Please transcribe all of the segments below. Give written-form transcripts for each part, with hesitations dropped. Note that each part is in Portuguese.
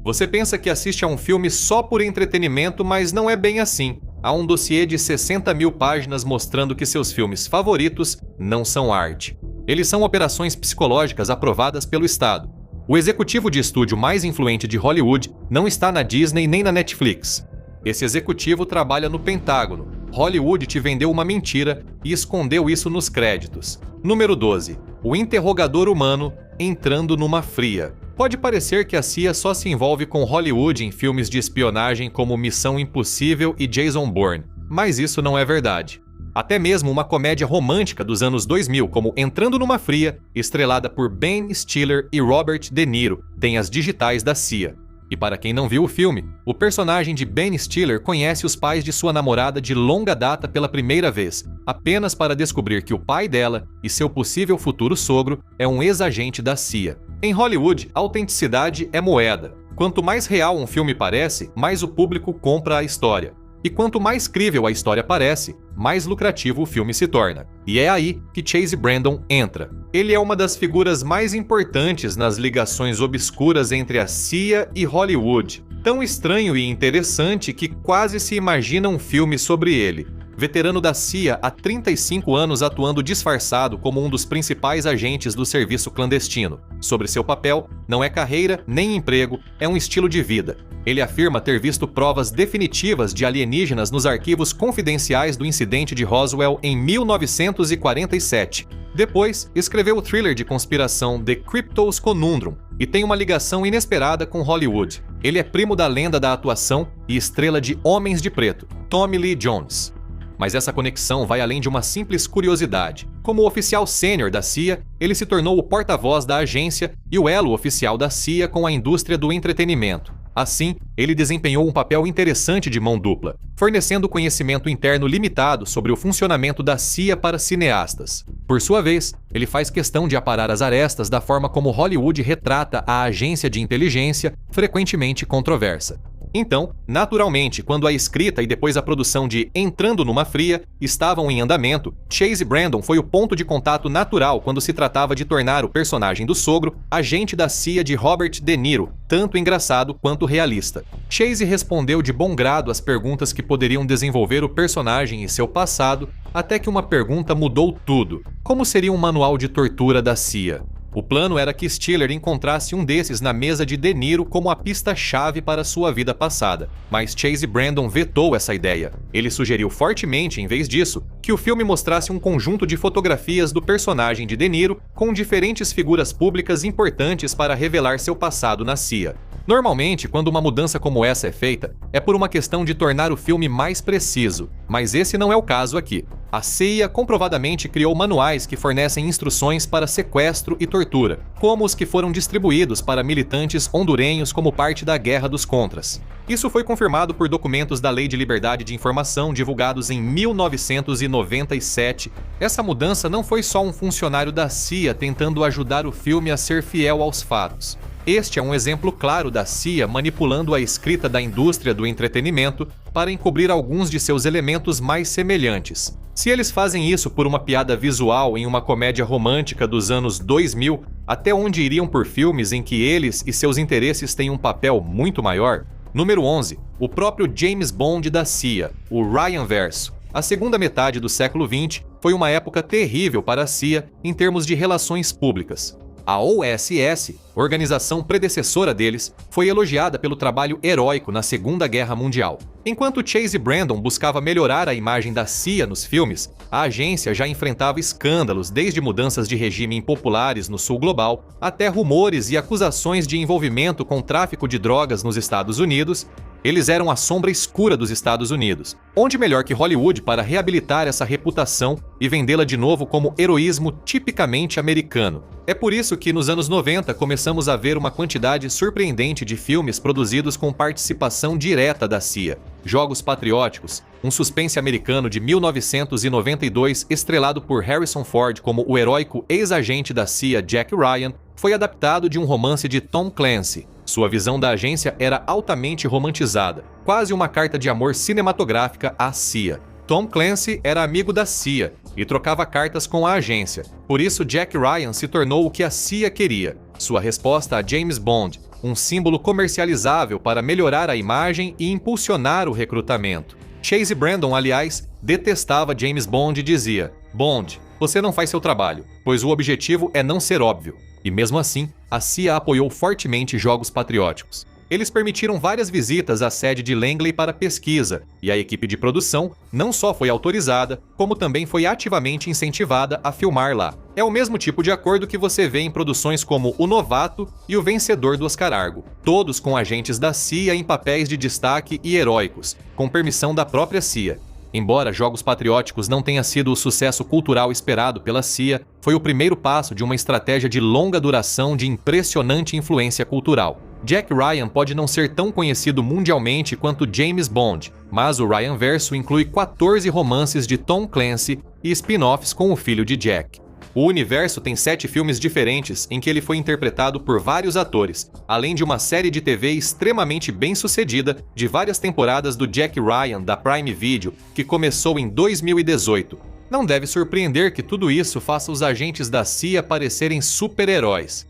Você pensa que assiste a um filme só por entretenimento, mas não é bem assim. Há um dossiê de 60 mil páginas mostrando que seus filmes favoritos não são arte. Eles são operações psicológicas aprovadas pelo Estado. O executivo de estúdio mais influente de Hollywood não está na Disney nem na Netflix. Esse executivo trabalha no Pentágono. Hollywood te vendeu uma mentira e escondeu isso nos créditos. Número 12. O interrogador humano entrando numa fria. Pode parecer que a CIA só se envolve com Hollywood em filmes de espionagem como Missão Impossível e Jason Bourne, mas isso não é verdade. Até mesmo uma comédia romântica dos anos 2000, como Entrando numa Fria, estrelada por Ben Stiller e Robert De Niro, tem as digitais da CIA. E para quem não viu o filme, o personagem de Ben Stiller conhece os pais de sua namorada de longa data pela primeira vez, apenas para descobrir que o pai dela e seu possível futuro sogro é um ex-agente da CIA. Em Hollywood, a autenticidade é moeda. Quanto mais real um filme parece, mais o público compra a história. E quanto mais crível a história parece, mais lucrativo o filme se torna. E é aí que Chase Brandon entra. Ele é uma das figuras mais importantes nas ligações obscuras entre a CIA e Hollywood. Tão estranho e interessante que quase se imagina um filme sobre ele. Veterano da CIA há 35 anos atuando disfarçado como um dos principais agentes do serviço clandestino. Sobre seu papel, não é carreira nem emprego, é um estilo de vida. Ele afirma ter visto provas definitivas de alienígenas nos arquivos confidenciais do incidente de Roswell em 1947. Depois, escreveu o thriller de conspiração The Cryptos Conundrum e tem uma ligação inesperada com Hollywood. Ele é primo da lenda da atuação e estrela de Homens de Preto, Tommy Lee Jones. Mas essa conexão vai além de uma simples curiosidade. Como oficial sênior da CIA, ele se tornou o porta-voz da agência e o elo oficial da CIA com a indústria do entretenimento. Assim, ele desempenhou um papel interessante de mão dupla, fornecendo conhecimento interno limitado sobre o funcionamento da CIA para cineastas. Por sua vez, ele faz questão de aparar as arestas da forma como Hollywood retrata a agência de inteligência, frequentemente controversa. Então, naturalmente, quando a escrita e depois a produção de Entrando numa Fria estavam em andamento, Chase Brandon foi o ponto de contato natural quando se tratava de tornar o personagem do sogro agente da CIA de Robert De Niro, tanto engraçado quanto realista. Chase respondeu de bom grado às perguntas que poderiam desenvolver o personagem e seu passado, até que uma pergunta mudou tudo. Como seria um manual de tortura da CIA? O plano era que Stiller encontrasse um desses na mesa de De Niro como a pista-chave para sua vida passada, mas Chase Brandon vetou essa ideia. Ele sugeriu fortemente, em vez disso, que o filme mostrasse um conjunto de fotografias do personagem de De Niro com diferentes figuras públicas importantes para revelar seu passado na CIA. Normalmente, quando uma mudança como essa é feita, é por uma questão de tornar o filme mais preciso, mas esse não é o caso aqui. A CIA comprovadamente criou manuais que fornecem instruções para sequestro e tortura, como os que foram distribuídos para militantes hondurenhos como parte da Guerra dos Contras. Isso foi confirmado por documentos da Lei de Liberdade de Informação divulgados em 1997. Essa mudança não foi só um funcionário da CIA tentando ajudar o filme a ser fiel aos fatos. Este é um exemplo claro da CIA manipulando a escrita da indústria do entretenimento para encobrir alguns de seus elementos mais semelhantes. Se eles fazem isso por uma piada visual em uma comédia romântica dos anos 2000, até onde iriam por filmes em que eles e seus interesses têm um papel muito maior? Número 11. O próprio James Bond da CIA, o Ryan Verso. A segunda metade do século XX foi uma época terrível para a CIA em termos de relações públicas. A OSS, organização predecessora deles, foi elogiada pelo trabalho heróico na Segunda Guerra Mundial. Enquanto Chase Brandon buscava melhorar a imagem da CIA nos filmes, a agência já enfrentava escândalos, desde mudanças de regime impopulares no sul global, até rumores e acusações de envolvimento com tráfico de drogas nos Estados Unidos. Eles eram a sombra escura dos Estados Unidos. Onde melhor que Hollywood para reabilitar essa reputação e vendê-la de novo como heroísmo tipicamente americano? É por isso que nos anos 90 começamos a ver uma quantidade surpreendente de filmes produzidos com participação direta da CIA. Jogos Patrióticos, um suspense americano de 1992 estrelado por Harrison Ford como o heróico ex-agente da CIA Jack Ryan, foi adaptado de um romance de Tom Clancy. Sua visão da agência era altamente romantizada, quase uma carta de amor cinematográfica à CIA. Tom Clancy era amigo da CIA e trocava cartas com a agência. Por isso, Jack Ryan se tornou o que a CIA queria. Sua resposta a James Bond, um símbolo comercializável para melhorar a imagem e impulsionar o recrutamento. Chase Brandon, aliás, detestava James Bond e dizia: "Bond, você não faz seu trabalho, pois o objetivo é não ser óbvio." E mesmo assim, a CIA apoiou fortemente jogos patrióticos. Eles permitiram várias visitas à sede de Langley para pesquisa, e a equipe de produção não só foi autorizada, como também foi ativamente incentivada a filmar lá. É o mesmo tipo de acordo que você vê em produções como O Novato e O Vencedor do Oscar Argo, todos com agentes da CIA em papéis de destaque e heróicos, com permissão da própria CIA. Embora Jogos Patrióticos não tenha sido o sucesso cultural esperado pela CIA, foi o primeiro passo de uma estratégia de longa duração de impressionante influência cultural. Jack Ryan pode não ser tão conhecido mundialmente quanto James Bond, mas o Ryanverso inclui 14 romances de Tom Clancy e spin-offs com o filho de Jack. O universo tem 7 filmes diferentes em que ele foi interpretado por vários atores, além de uma série de TV extremamente bem-sucedida de várias temporadas do Jack Ryan da Prime Video, que começou em 2018. Não deve surpreender que tudo isso faça os agentes da CIA parecerem super-heróis.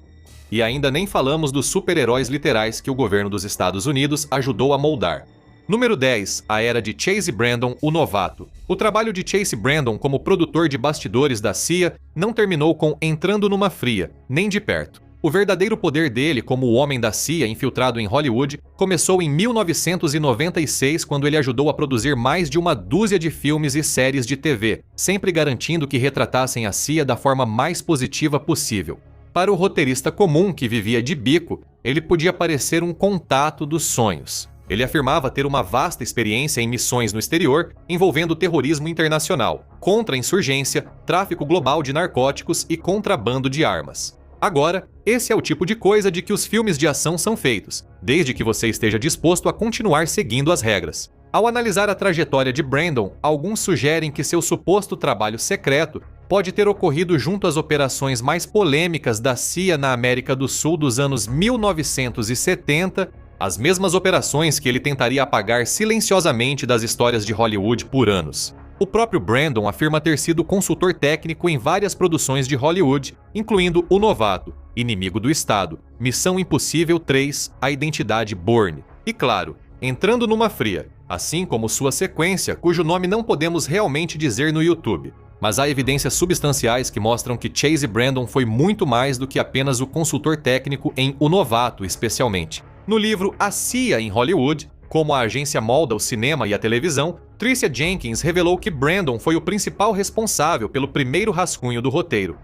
E ainda nem falamos dos super-heróis literais que o governo dos Estados Unidos ajudou a moldar. Número 10. A era de Chase Brandon, o novato. O trabalho de Chase Brandon como produtor de bastidores da CIA não terminou com Entrando numa Fria, nem de perto. O verdadeiro poder dele como o homem da CIA infiltrado em Hollywood começou em 1996, quando ele ajudou a produzir mais de uma dúzia de filmes e séries de TV, sempre garantindo que retratassem a CIA da forma mais positiva possível. Para o roteirista comum que vivia de bico, ele podia parecer um contato dos sonhos. Ele afirmava ter uma vasta experiência em missões no exterior envolvendo terrorismo internacional, contra-insurgência, tráfico global de narcóticos e contrabando de armas. Agora, esse é o tipo de coisa de que os filmes de ação são feitos, desde que você esteja disposto a continuar seguindo as regras. Ao analisar a trajetória de Brandon, alguns sugerem que seu suposto trabalho secreto pode ter ocorrido junto às operações mais polêmicas da CIA na América do Sul dos anos 1970, as mesmas operações que ele tentaria apagar silenciosamente das histórias de Hollywood por anos. O próprio Brandon afirma ter sido consultor técnico em várias produções de Hollywood, incluindo O Novato, Inimigo do Estado, Missão Impossível 3, A Identidade Bourne e, claro, Entrando numa Fria, assim como sua sequência, cujo nome não podemos realmente dizer no YouTube. Mas há evidências substanciais que mostram que Chase Brandon foi muito mais do que apenas o consultor técnico em O Novato, especialmente. No livro A CIA em Hollywood, como a agência molda o cinema e a televisão, Tricia Jenkins revelou que Brandon foi o principal responsável pelo primeiro rascunho do roteiro.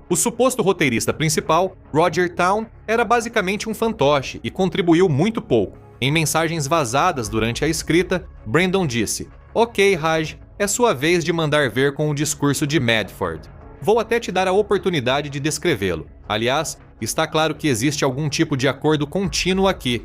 O suposto roteirista principal, Roger Town, era basicamente um fantoche e contribuiu muito pouco. Em mensagens vazadas durante a escrita, Brandon disse: "Ok, Raj, é sua vez de mandar ver com o discurso de Medford. Vou até te dar a oportunidade de descrevê-lo. Aliás, está claro que existe algum tipo de acordo contínuo aqui."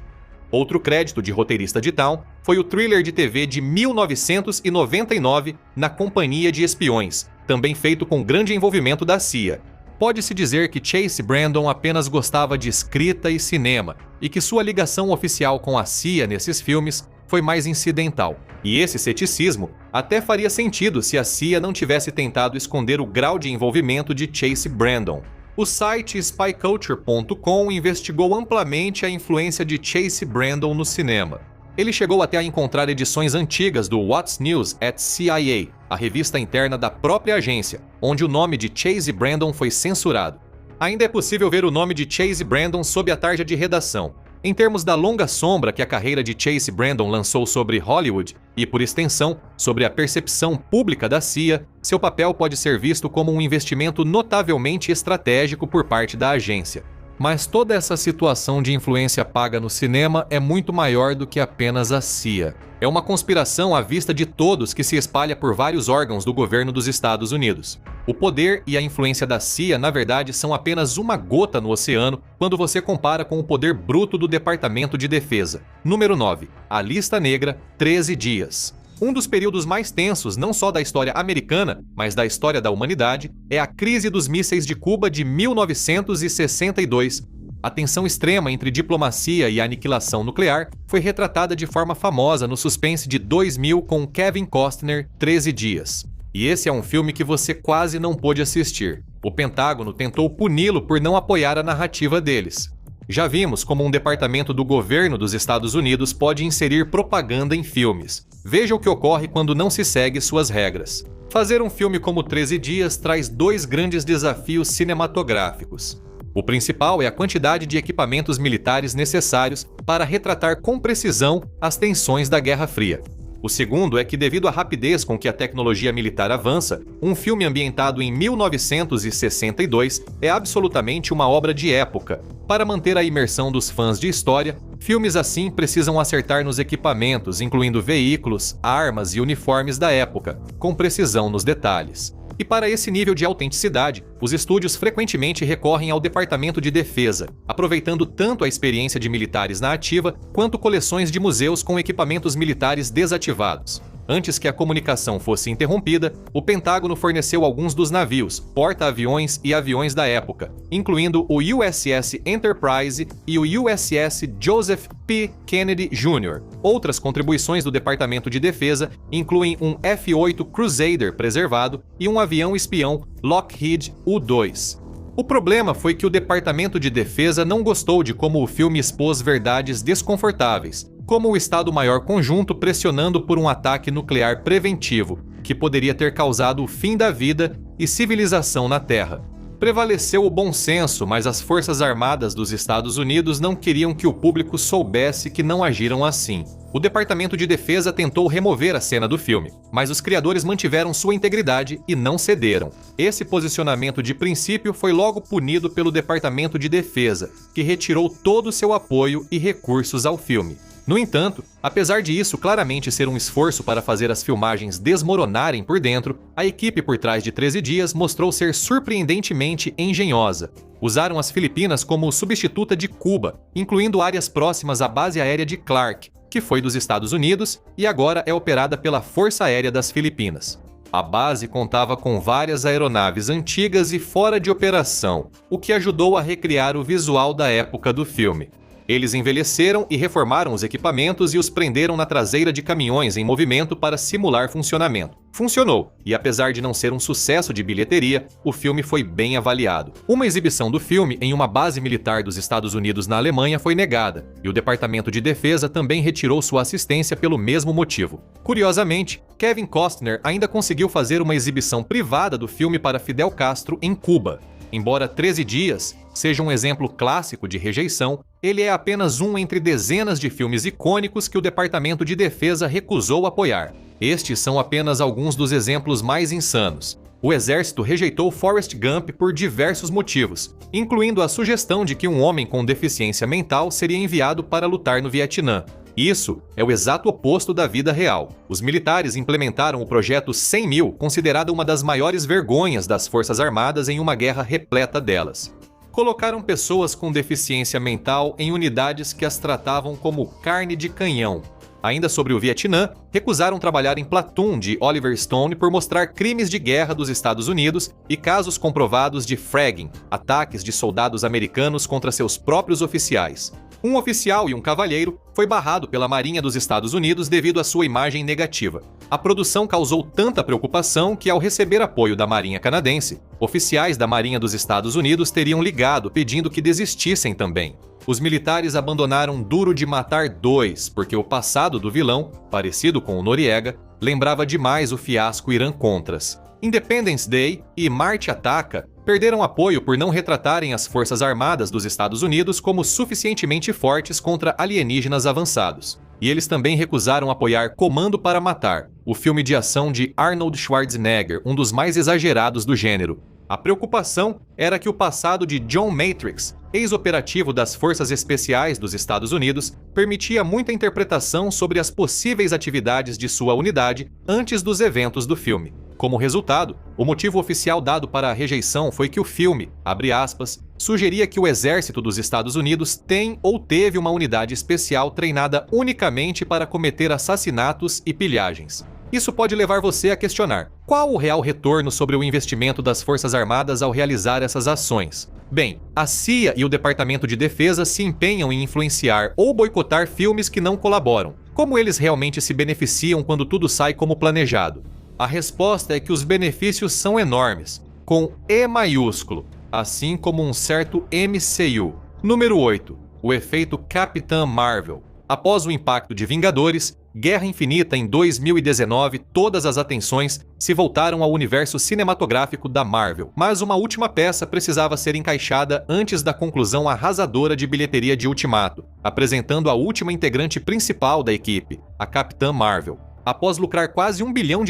Outro crédito de roteirista de Town foi o thriller de TV de 1999, Na Companhia de Espiões, também feito com grande envolvimento da CIA. Pode-se dizer que Chase Brandon apenas gostava de escrita e cinema, e que sua ligação oficial com a CIA nesses filmes foi mais incidental. E esse ceticismo até faria sentido se a CIA não tivesse tentado esconder o grau de envolvimento de Chase Brandon. O site spyculture.com investigou amplamente a influência de Chase Brandon no cinema. Ele chegou até a encontrar edições antigas do What's News at CIA, a revista interna da própria agência, onde o nome de Chase Brandon foi censurado. Ainda é possível ver o nome de Chase Brandon sob a tarja de redação. Em termos da longa sombra que a carreira de Chase Brandon lançou sobre Hollywood e, por extensão, sobre a percepção pública da CIA, seu papel pode ser visto como um investimento notavelmente estratégico por parte da agência. Mas toda essa situação de influência paga no cinema é muito maior do que apenas a CIA. É uma conspiração à vista de todos que se espalha por vários órgãos do governo dos Estados Unidos. O poder e a influência da CIA, na verdade, são apenas uma gota no oceano quando você compara com o poder bruto do Departamento de Defesa. Número 9. A Lista Negra, 13 dias. Um dos períodos mais tensos não só da história americana, mas da história da humanidade, é a crise dos mísseis de Cuba de 1962. A tensão extrema entre diplomacia e aniquilação nuclear foi retratada de forma famosa no suspense de 2000 com Kevin Costner, 13 dias. E esse é um filme que você quase não pôde assistir. O Pentágono tentou puni-lo por não apoiar a narrativa deles. Já vimos como um departamento do governo dos Estados Unidos pode inserir propaganda em filmes. Veja o que ocorre quando não se segue suas regras. Fazer um filme como 13 Dias traz dois grandes desafios cinematográficos. O principal é a quantidade de equipamentos militares necessários para retratar com precisão as tensões da Guerra Fria. O segundo é que, devido à rapidez com que a tecnologia militar avança, um filme ambientado em 1962 é absolutamente uma obra de época. Para manter a imersão dos fãs de história, filmes assim precisam acertar nos equipamentos, incluindo veículos, armas e uniformes da época, com precisão nos detalhes. E para esse nível de autenticidade, os estúdios frequentemente recorrem ao Departamento de Defesa, aproveitando tanto a experiência de militares na ativa quanto coleções de museus com equipamentos militares desativados. Antes que a comunicação fosse interrompida, o Pentágono forneceu alguns dos navios, porta-aviões e aviões da época, incluindo o USS Enterprise e o USS Joseph P. Kennedy Jr. Outras contribuições do Departamento de Defesa incluem um F-8 Crusader preservado e um avião espião Lockheed U-2. O problema foi que o Departamento de Defesa não gostou de como o filme expôs verdades desconfortáveis, como o Estado-Maior Conjunto pressionando por um ataque nuclear preventivo, que poderia ter causado o fim da vida e civilização na Terra. Prevaleceu o bom senso, mas as Forças Armadas dos Estados Unidos não queriam que o público soubesse que não agiram assim. O Departamento de Defesa tentou remover a cena do filme, mas os criadores mantiveram sua integridade e não cederam. Esse posicionamento de princípio foi logo punido pelo Departamento de Defesa, que retirou todo o seu apoio e recursos ao filme. No entanto, apesar de isso claramente ser um esforço para fazer as filmagens desmoronarem por dentro, a equipe por trás de 13 Dias mostrou ser surpreendentemente engenhosa. Usaram as Filipinas como substituta de Cuba, incluindo áreas próximas à base aérea de Clark, que foi dos Estados Unidos e agora é operada pela Força Aérea das Filipinas. A base contava com várias aeronaves antigas e fora de operação, o que ajudou a recriar o visual da época do filme. Eles envelheceram e reformaram os equipamentos e os prenderam na traseira de caminhões em movimento para simular funcionamento. Funcionou, e apesar de não ser um sucesso de bilheteria, o filme foi bem avaliado. Uma exibição do filme em uma base militar dos Estados Unidos na Alemanha foi negada, e o Departamento de Defesa também retirou sua assistência pelo mesmo motivo. Curiosamente, Kevin Costner ainda conseguiu fazer uma exibição privada do filme para Fidel Castro em Cuba. Embora 13 Dias seja um exemplo clássico de rejeição, ele é apenas um entre dezenas de filmes icônicos que o Departamento de Defesa recusou apoiar. Estes são apenas alguns dos exemplos mais insanos. O exército rejeitou Forrest Gump por diversos motivos, incluindo a sugestão de que um homem com deficiência mental seria enviado para lutar no Vietnã. Isso é o exato oposto da vida real. Os militares implementaram o Projeto 100.000, considerado uma das maiores vergonhas das Forças Armadas em uma guerra repleta delas. Colocaram pessoas com deficiência mental em unidades que as tratavam como carne de canhão. Ainda sobre o Vietnã, recusaram trabalhar em Platoon de Oliver Stone por mostrar crimes de guerra dos Estados Unidos e casos comprovados de fragging, ataques de soldados americanos contra seus próprios oficiais. Um oficial e um cavalheiro foi barrado pela Marinha dos Estados Unidos devido à sua imagem negativa. A produção causou tanta preocupação que, ao receber apoio da Marinha canadense, oficiais da Marinha dos Estados Unidos teriam ligado pedindo que desistissem também. Os militares abandonaram Duro de Matar 2 porque o passado do vilão, parecido com o Noriega, lembrava demais o fiasco Irã-Contras. Independence Day e Marte Ataca perderam apoio por não retratarem as Forças Armadas dos Estados Unidos como suficientemente fortes contra alienígenas avançados. E eles também recusaram apoiar Comando para Matar, o filme de ação de Arnold Schwarzenegger, um dos mais exagerados do gênero. A preocupação era que o passado de John Matrix, ex-operativo das Forças Especiais dos Estados Unidos, permitia muita interpretação sobre as possíveis atividades de sua unidade antes dos eventos do filme. Como resultado, o motivo oficial dado para a rejeição foi que o filme, abre aspas, sugeria que o exército dos Estados Unidos tem ou teve uma unidade especial treinada unicamente para cometer assassinatos e pilhagens. Isso pode levar você a questionar: qual o real retorno sobre o investimento das Forças Armadas ao realizar essas ações? Bem, a CIA e o Departamento de Defesa se empenham em influenciar ou boicotar filmes que não colaboram. Como eles realmente se beneficiam quando tudo sai como planejado? A resposta é que os benefícios são enormes, com E maiúsculo, assim como um certo MCU. Número 8. O efeito Capitã Marvel. Após o impacto de Vingadores, Guerra Infinita em 2019, todas as atenções se voltaram ao universo cinematográfico da Marvel, mas uma última peça precisava ser encaixada antes da conclusão arrasadora de bilheteria de Ultimato, apresentando a última integrante principal da equipe, a Capitã Marvel. Após lucrar quase $1 bilhão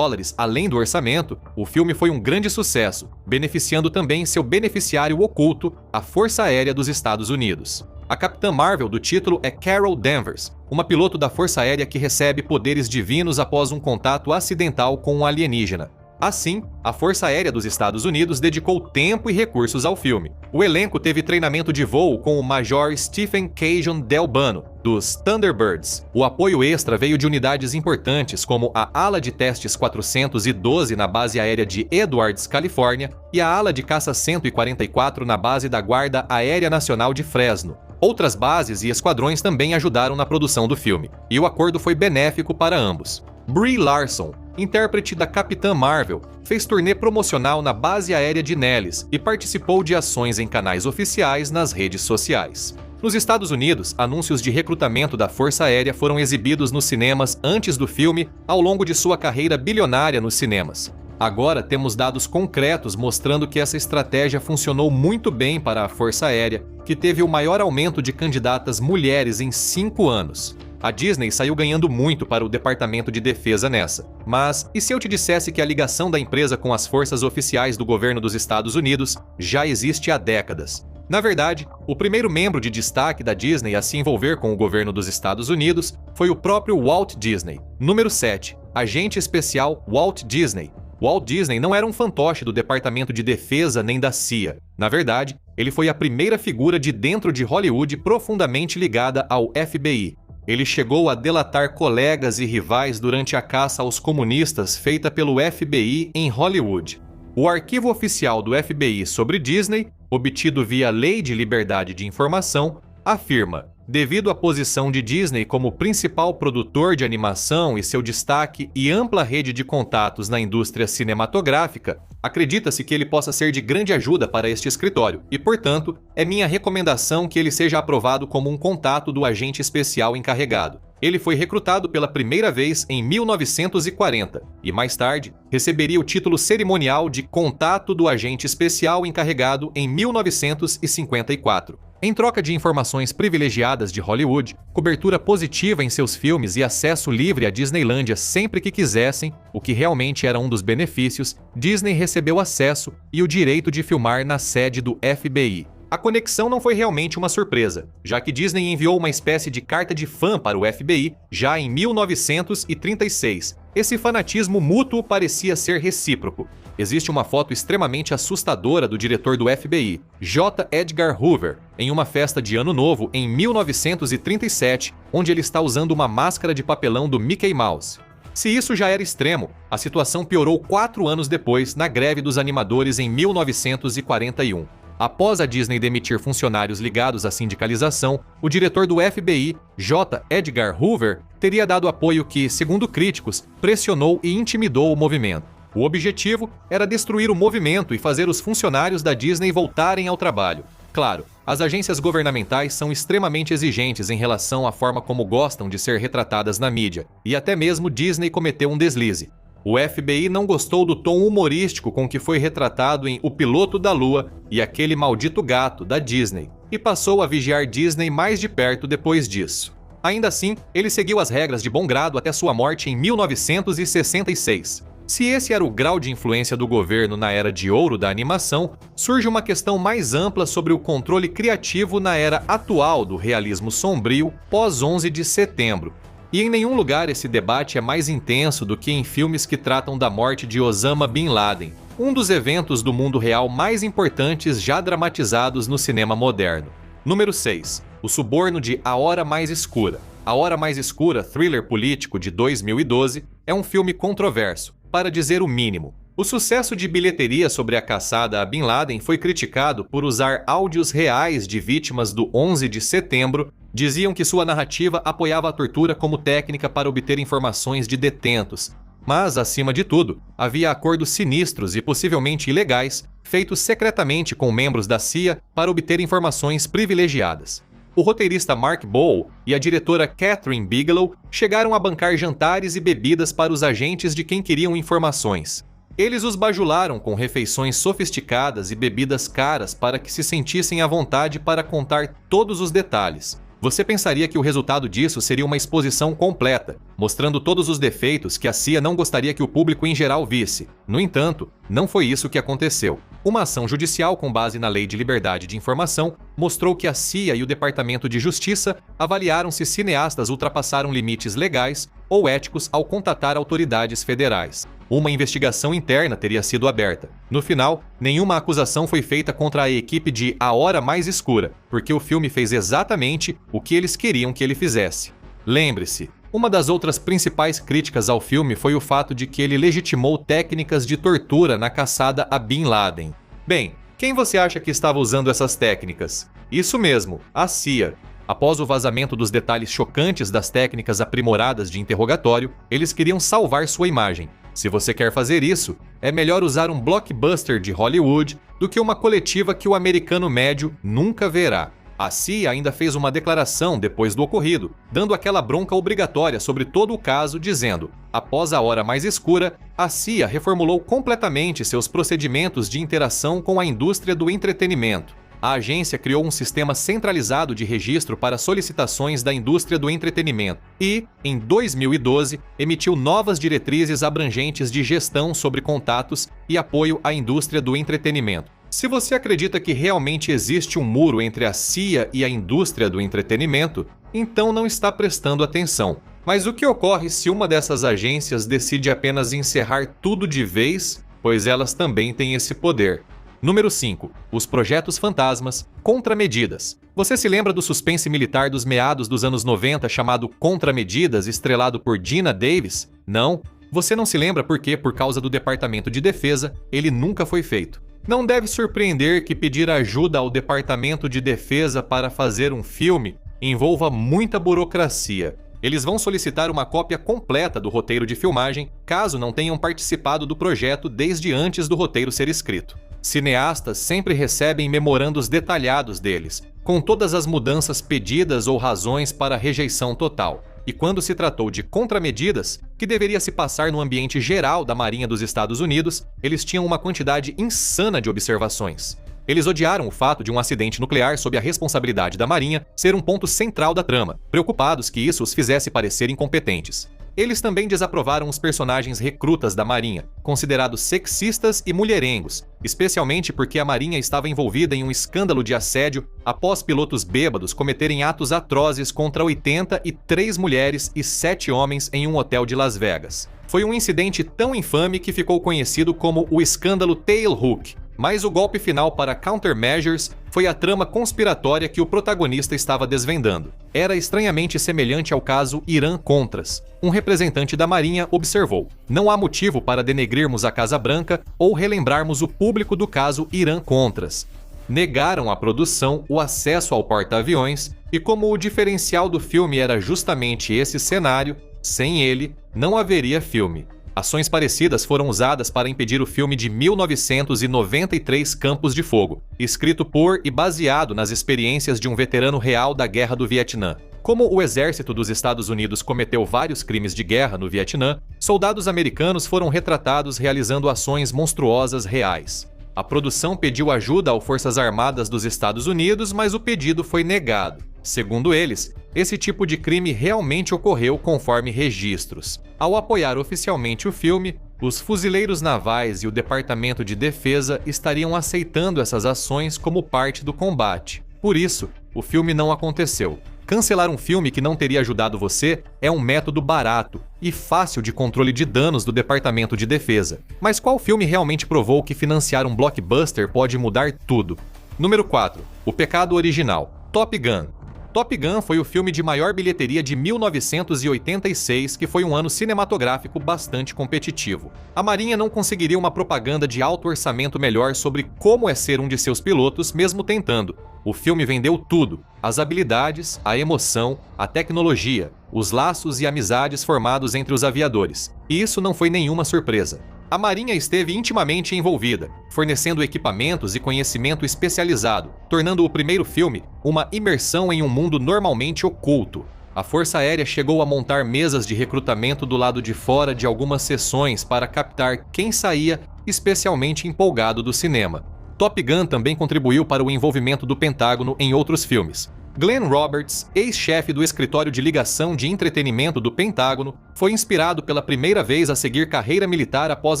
além do orçamento, o filme foi um grande sucesso, beneficiando também seu beneficiário oculto, a Força Aérea dos Estados Unidos. A Capitã Marvel do título é Carol Danvers, uma piloto da Força Aérea que recebe poderes divinos após um contato acidental com um alienígena. Assim, a Força Aérea dos Estados Unidos dedicou tempo e recursos ao filme. O elenco teve treinamento de voo com o Major Stephen Cajon Delbano, dos Thunderbirds. O apoio extra veio de unidades importantes como a Ala de Testes 412 na base aérea de Edwards, Califórnia, e a Ala de Caça 144 na base da Guarda Aérea Nacional de Fresno. Outras bases e esquadrões também ajudaram na produção do filme, e o acordo foi benéfico para ambos. Brie Larson, intérprete da Capitã Marvel, fez turnê promocional na base aérea de Nellis e participou de ações em canais oficiais nas redes sociais. Nos Estados Unidos, anúncios de recrutamento da Força Aérea foram exibidos nos cinemas antes do filme, ao longo de sua carreira bilionária nos cinemas. Agora temos dados concretos mostrando que essa estratégia funcionou muito bem para a Força Aérea, que teve o maior aumento de candidatas mulheres em 5 anos. A Disney saiu ganhando muito para o Departamento de Defesa nessa. Mas, e se eu te dissesse que a ligação da empresa com as forças oficiais do governo dos Estados Unidos já existe há décadas? Na verdade, o primeiro membro de destaque da Disney a se envolver com o governo dos Estados Unidos foi o próprio Walt Disney. Número 7. Agente especial Walt Disney. Walt Disney não era um fantoche do Departamento de Defesa nem da CIA. Na verdade, ele foi a primeira figura de dentro de Hollywood profundamente ligada ao FBI. Ele chegou a delatar colegas e rivais durante a caça aos comunistas feita pelo FBI em Hollywood. O arquivo oficial do FBI sobre Disney, obtido via Lei de Liberdade de Informação, afirma: devido à posição de Disney como principal produtor de animação e seu destaque e ampla rede de contatos na indústria cinematográfica, acredita-se que ele possa ser de grande ajuda para este escritório e, portanto, é minha recomendação que ele seja aprovado como um contato do agente especial encarregado. Ele foi recrutado pela primeira vez em 1940 e, mais tarde, receberia o título cerimonial de Contato do Agente Especial Encarregado em 1954. Em troca de informações privilegiadas de Hollywood, cobertura positiva em seus filmes e acesso livre à Disneylândia sempre que quisessem, o que realmente era um dos benefícios, Disney recebeu acesso e o direito de filmar na sede do FBI. A conexão não foi realmente uma surpresa, já que Disney enviou uma espécie de carta de fã para o FBI já em 1936. Esse fanatismo mútuo parecia ser recíproco. Existe uma foto extremamente assustadora do diretor do FBI, J. Edgar Hoover, em uma festa de Ano Novo em 1937, onde ele está usando uma máscara de papelão do Mickey Mouse. Se isso já era extremo, a situação piorou 4 anos depois, na greve dos animadores em 1941. Após a Disney demitir funcionários ligados à sindicalização, o diretor do FBI, J. Edgar Hoover, teria dado apoio que, segundo críticos, pressionou e intimidou o movimento. O objetivo era destruir o movimento e fazer os funcionários da Disney voltarem ao trabalho. Claro, as agências governamentais são extremamente exigentes em relação à forma como gostam de ser retratadas na mídia, e até mesmo Disney cometeu um deslize. O FBI não gostou do tom humorístico com que foi retratado em O Piloto da Lua e Aquele Maldito Gato, da Disney, e passou a vigiar Disney mais de perto depois disso. Ainda assim, ele seguiu as regras de bom grado até sua morte em 1966. Se esse era o grau de influência do governo na era de ouro da animação, surge uma questão mais ampla sobre o controle criativo na era atual do realismo sombrio pós-11 de setembro. E em nenhum lugar esse debate é mais intenso do que em filmes que tratam da morte de Osama Bin Laden, um dos eventos do mundo real mais importantes já dramatizados no cinema moderno. Número 6. O suborno de A Hora Mais Escura. A Hora Mais Escura, thriller político de 2012, é um filme controverso, para dizer o mínimo. O sucesso de bilheteria sobre a caçada a Bin Laden foi criticado por usar áudios reais de vítimas do 11 de setembro. Diziam que sua narrativa apoiava a tortura como técnica para obter informações de detentos. Mas, acima de tudo, havia acordos sinistros e possivelmente ilegais, feitos secretamente com membros da CIA para obter informações privilegiadas. O roteirista Mark Boal e a diretora Catherine Bigelow chegaram a bancar jantares e bebidas para os agentes de quem queriam informações. Eles os bajularam com refeições sofisticadas e bebidas caras para que se sentissem à vontade para contar todos os detalhes. Você pensaria que o resultado disso seria uma exposição completa, mostrando todos os defeitos que a CIA não gostaria que o público em geral visse. No entanto, não foi isso que aconteceu. Uma ação judicial com base na Lei de Liberdade de Informação mostrou que a CIA e o Departamento de Justiça avaliaram se cineastas ultrapassaram limites legais ou éticos ao contatar autoridades federais. Uma investigação interna teria sido aberta. No final, nenhuma acusação foi feita contra a equipe de A Hora Mais Escura, porque o filme fez exatamente o que eles queriam que ele fizesse. Lembre-se, uma das outras principais críticas ao filme foi o fato de que ele legitimou técnicas de tortura na caçada a Bin Laden. Bem, quem você acha que estava usando essas técnicas? Isso mesmo, a CIA. Após o vazamento dos detalhes chocantes das técnicas aprimoradas de interrogatório, eles queriam salvar sua imagem. Se você quer fazer isso, é melhor usar um blockbuster de Hollywood do que uma coletiva que o americano médio nunca verá. A CIA ainda fez uma declaração depois do ocorrido, dando aquela bronca obrigatória sobre todo o caso, dizendo: após a Hora Mais Escura, a CIA reformulou completamente seus procedimentos de interação com a indústria do entretenimento. A agência criou um sistema centralizado de registro para solicitações da indústria do entretenimento e, em 2012, emitiu novas diretrizes abrangentes de gestão sobre contatos e apoio à indústria do entretenimento. Se você acredita que realmente existe um muro entre a CIA e a indústria do entretenimento, então não está prestando atenção. Mas o que ocorre se uma dessas agências decide apenas encerrar tudo de vez, pois elas também têm esse poder? Número 5. Os projetos fantasmas, contramedidas. Você se lembra do suspense militar dos meados dos anos 90 chamado Contramedidas, estrelado por Geena Davis? Não? Você não se lembra porque, por causa do Departamento de Defesa, ele nunca foi feito. Não deve surpreender que pedir ajuda ao Departamento de Defesa para fazer um filme envolva muita burocracia. Eles vão solicitar uma cópia completa do roteiro de filmagem, caso não tenham participado do projeto desde antes do roteiro ser escrito. Cineastas sempre recebem memorandos detalhados deles, com todas as mudanças pedidas ou razões para rejeição total. E quando se tratou de contramedidas, que deveria se passar no ambiente geral da Marinha dos Estados Unidos, eles tinham uma quantidade insana de observações. Eles odiaram o fato de um acidente nuclear sob a responsabilidade da Marinha ser um ponto central da trama, preocupados que isso os fizesse parecer incompetentes. Eles também desaprovaram os personagens recrutas da Marinha, considerados sexistas e mulherengos, especialmente porque a Marinha estava envolvida em um escândalo de assédio após pilotos bêbados cometerem atos atrozes contra 83 mulheres e 7 homens em um hotel de Las Vegas. Foi um incidente tão infame que ficou conhecido como o escândalo Tailhook. Mas o golpe final para Countermeasures foi a trama conspiratória que o protagonista estava desvendando. Era estranhamente semelhante ao caso Irã-Contras. Um representante da Marinha observou: não há motivo para denegrirmos a Casa Branca ou relembrarmos o público do caso Irã-Contras. Negaram à produção o acesso ao porta-aviões e, como o diferencial do filme era justamente esse cenário, sem ele, não haveria filme. Ações parecidas foram usadas para impedir o filme de 1993 Campos de Fogo, escrito por e baseado nas experiências de um veterano real da Guerra do Vietnã. Como o exército dos Estados Unidos cometeu vários crimes de guerra no Vietnã, soldados americanos foram retratados realizando ações monstruosas reais. A produção pediu ajuda às Forças Armadas dos Estados Unidos, mas o pedido foi negado. Segundo eles, esse tipo de crime realmente ocorreu conforme registros. Ao apoiar oficialmente o filme, os fuzileiros navais e o Departamento de Defesa estariam aceitando essas ações como parte do combate. Por isso, o filme não aconteceu. Cancelar um filme que não teria ajudado você é um método barato e fácil de controle de danos do Departamento de Defesa. Mas qual filme realmente provou que financiar um blockbuster pode mudar tudo? Número 4. O pecado original. Top Gun. Top Gun foi o filme de maior bilheteria de 1986, que foi um ano cinematográfico bastante competitivo. A Marinha não conseguiria uma propaganda de alto orçamento melhor sobre como é ser um de seus pilotos, mesmo tentando. O filme vendeu tudo: as habilidades, a emoção, a tecnologia, os laços e amizades formados entre os aviadores. E isso não foi nenhuma surpresa. A Marinha esteve intimamente envolvida, fornecendo equipamentos e conhecimento especializado, tornando o primeiro filme uma imersão em um mundo normalmente oculto. A Força Aérea chegou a montar mesas de recrutamento do lado de fora de algumas sessões para captar quem saía especialmente empolgado do cinema. Top Gun também contribuiu para o envolvimento do Pentágono em outros filmes. Glenn Roberts, ex-chefe do escritório de ligação de entretenimento do Pentágono, foi inspirado pela primeira vez a seguir carreira militar após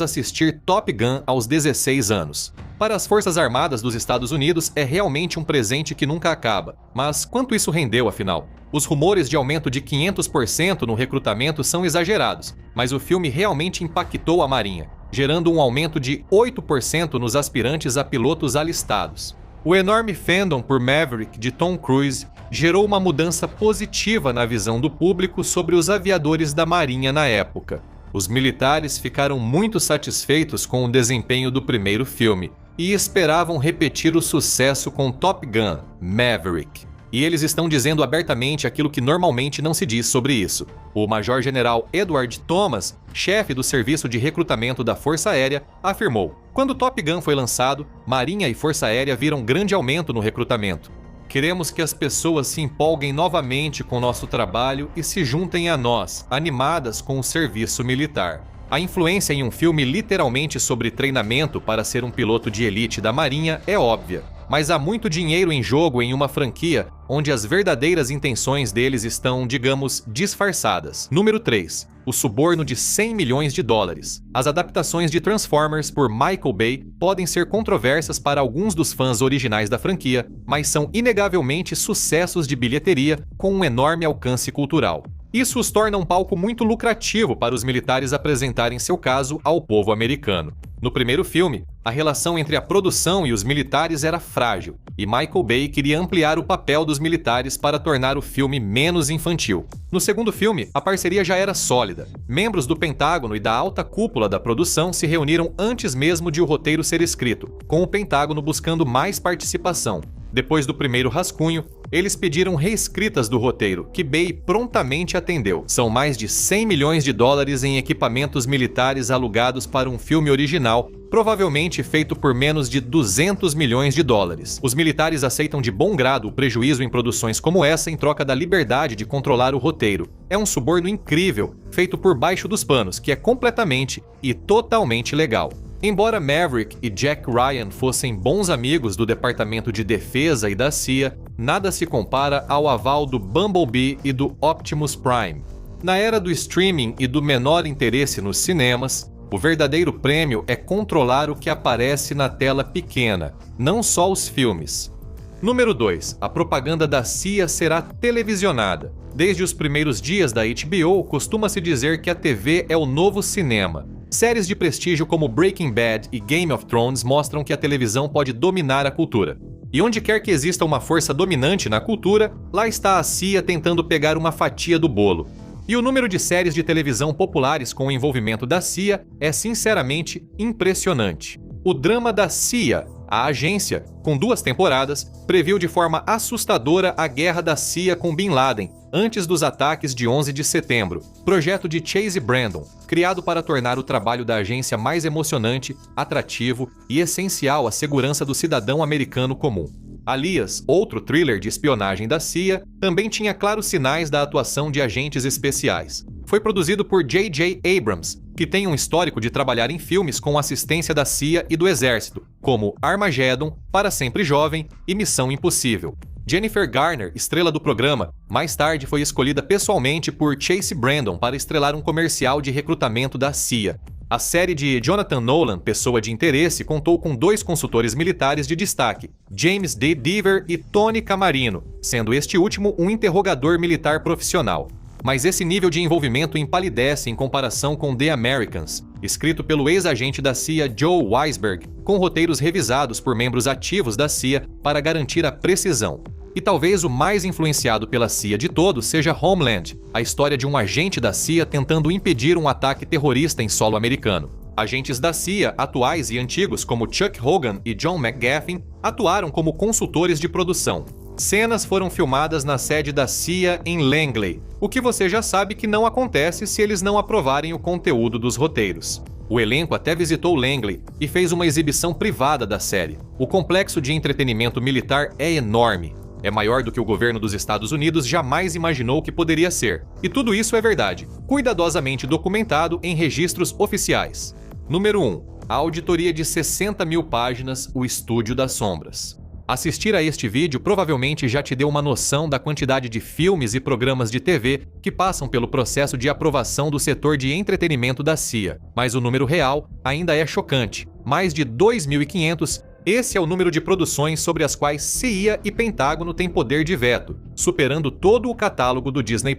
assistir Top Gun aos 16 anos. Para as Forças Armadas dos Estados Unidos é realmente um presente que nunca acaba. Mas quanto isso rendeu, afinal? Os rumores de aumento de 500% no recrutamento são exagerados, mas o filme realmente impactou a Marinha, gerando um aumento de 8% nos aspirantes a pilotos alistados. O enorme fandom por Maverick de Tom Cruise gerou uma mudança positiva na visão do público sobre os aviadores da Marinha na época. Os militares ficaram muito satisfeitos com o desempenho do primeiro filme e esperavam repetir o sucesso com Top Gun, Maverick. E eles estão dizendo abertamente aquilo que normalmente não se diz sobre isso. O Major-General Edward Thomas, chefe do Serviço de Recrutamento da Força Aérea, afirmou: "Quando Top Gun foi lançado, Marinha e Força Aérea viram grande aumento no recrutamento. Queremos que as pessoas se empolguem novamente com nosso trabalho e se juntem a nós, animadas com o serviço militar." A influência em um filme literalmente sobre treinamento para ser um piloto de elite da Marinha é óbvia. Mas há muito dinheiro em jogo em uma franquia onde as verdadeiras intenções deles estão, digamos, disfarçadas. Número 3. O suborno de 100 milhões de dólares. As adaptações de Transformers por Michael Bay podem ser controversas para alguns dos fãs originais da franquia, mas são inegavelmente sucessos de bilheteria com um enorme alcance cultural. Isso os torna um palco muito lucrativo para os militares apresentarem seu caso ao povo americano. No primeiro filme, a relação entre a produção e os militares era frágil, e Michael Bay queria ampliar o papel dos militares para tornar o filme menos infantil. No segundo filme, a parceria já era sólida. Membros do Pentágono e da alta cúpula da produção se reuniram antes mesmo de o roteiro ser escrito, com o Pentágono buscando mais participação. Depois do primeiro rascunho, eles pediram reescritas do roteiro, que Bay prontamente atendeu. São mais de 100 milhões de dólares em equipamentos militares alugados para um filme original, provavelmente feito por menos de 200 milhões de dólares. Os militares aceitam de bom grado o prejuízo em produções como essa em troca da liberdade de controlar o roteiro. É um suborno incrível, feito por baixo dos panos, que é completamente e totalmente legal. Embora Maverick e Jack Ryan fossem bons amigos do Departamento de Defesa e da CIA, nada se compara ao aval do Bumblebee e do Optimus Prime. Na era do streaming e do menor interesse nos cinemas, o verdadeiro prêmio é controlar o que aparece na tela pequena, não só os filmes. Número 2. A propaganda da CIA será televisionada. Desde os primeiros dias da HBO, costuma-se dizer que a TV é o novo cinema. Séries de prestígio como Breaking Bad e Game of Thrones mostram que a televisão pode dominar a cultura. E onde quer que exista uma força dominante na cultura, lá está a CIA tentando pegar uma fatia do bolo. E o número de séries de televisão populares com o envolvimento da CIA é sinceramente impressionante. O drama da CIA, a agência, com 2 temporadas, previu de forma assustadora a guerra da CIA com Bin Laden, antes dos ataques de 11 de setembro, projeto de Chase Brandon, criado para tornar o trabalho da agência mais emocionante, atrativo e essencial à segurança do cidadão americano comum. Alias, outro thriller de espionagem da CIA, também tinha claros sinais da atuação de agentes especiais. Foi produzido por J.J. Abrams, que tem um histórico de trabalhar em filmes com assistência da CIA e do Exército, como Armageddon, Para Sempre Jovem e Missão Impossível. Jennifer Garner, estrela do programa, mais tarde foi escolhida pessoalmente por Chase Brandon para estrelar um comercial de recrutamento da CIA. A série de Jonathan Nolan, Pessoa de Interesse, contou com 2 consultores militares de destaque, James D. Deaver e Tony Camarino, sendo este último um interrogador militar profissional. Mas esse nível de envolvimento empalidece em comparação com The Americans, escrito pelo ex-agente da CIA Joe Weisberg, com roteiros revisados por membros ativos da CIA para garantir a precisão. E talvez o mais influenciado pela CIA de todos seja Homeland, a história de um agente da CIA tentando impedir um ataque terrorista em solo americano. Agentes da CIA, atuais e antigos, como Chuck Hogan e John McGaffin, atuaram como consultores de produção. Cenas foram filmadas na sede da CIA em Langley, o que você já sabe que não acontece se eles não aprovarem o conteúdo dos roteiros. O elenco até visitou Langley e fez uma exibição privada da série. O complexo de entretenimento militar é enorme. É maior do que o governo dos Estados Unidos jamais imaginou que poderia ser. E tudo isso é verdade, cuidadosamente documentado em registros oficiais. Número 1. A auditoria de 60 mil páginas, O Estúdio das Sombras. Assistir a este vídeo provavelmente já te deu uma noção da quantidade de filmes e programas de TV que passam pelo processo de aprovação do setor de entretenimento da CIA, mas o número real ainda é chocante. Mais de 2.500, esse é o número de produções sobre as quais CIA e Pentágono têm poder de veto, superando todo o catálogo do Disney+.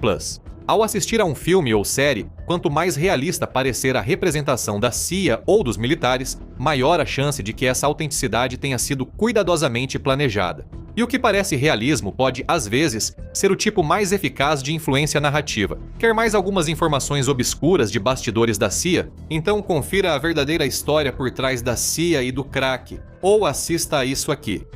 Ao assistir a um filme ou série, quanto mais realista parecer a representação da CIA ou dos militares, maior a chance de que essa autenticidade tenha sido cuidadosamente planejada. E o que parece realismo pode, às vezes, ser o tipo mais eficaz de influência narrativa. Quer mais algumas informações obscuras de bastidores da CIA? Então confira a verdadeira história por trás da CIA e do crack, ou assista a isso aqui.